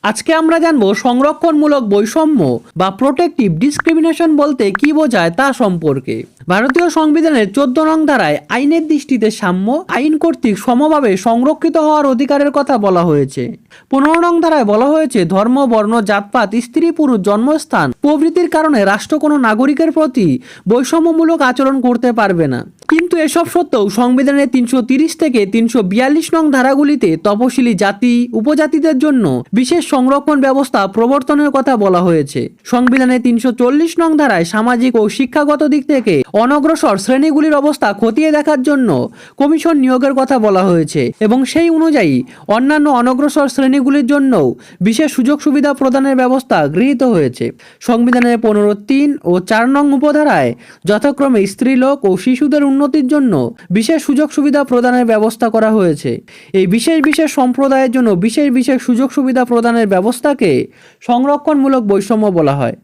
আজকে আমরা জানবো সংরক্ষণমূলক বৈষম্য বা প্রোটেক্টিভ ডিসক্রিমিনেশন বলতে কি বোঝায় তা সম্পর্কে। ভারতীয় সংবিধানের 14 নং ধারায় আইনের দৃষ্টিতে সাম্য, আইন কর্তৃক সমভাবে সংরক্ষিত হওয়ার অধিকারের কথা বলা হয়েছে। 15 নং ধারায় বলা হয়েছে ধর্ম, বর্ণ, জাতপাত, স্ত্রী পুরুষ, জন্মস্থান প্রভৃতির কারণে রাষ্ট্র কোনো নাগরিকের প্রতি বৈষম্যমূলক আচরণ করতে পারবে না। কিন্তু এসব সত্ত্বেও সংবিধানের 330 থেকে 342 নং ধারাগুলিতে তপশিলি জাতি, উপজাতিদের জন্য বিশেষ সংরক্ষণ ব্যবস্থা প্রবর্তনের কথা বলা হয়েছে। সংবিধানের 340 নং ধারায় সামাজিক ও শিক্ষাগত দিক থেকে অনগ্রসর শ্রেণীগুলির অবস্থা খতিয়ে দেখার জন্য কমিশন নিয়োগের কথা বলা হয়েছে এবং সেই অনুযায়ী অন্যান্য অনগ্রসর শ্রেণীগুলির জন্যও বিশেষ সুযোগ সুবিধা প্রদানের ব্যবস্থা গৃহীত হয়েছে। সংবিধানের 15(3) ও 4 নং উপধারায় যথাক্রমে স্ত্রীলোক ও শিশুদের উন্নতির জন্য বিশেষ সুযোগ সুবিধা প্রদানের ব্যবস্থা করা হয়েছে। এই বিশেষ বিশেষ সম্প্রদায়ের জন্য বিশেষ বিশেষ সুযোগ সুবিধা প্রদানের ব্যবস্থাকে সংরক্ষণমূলক বৈষম্য বলা হয়।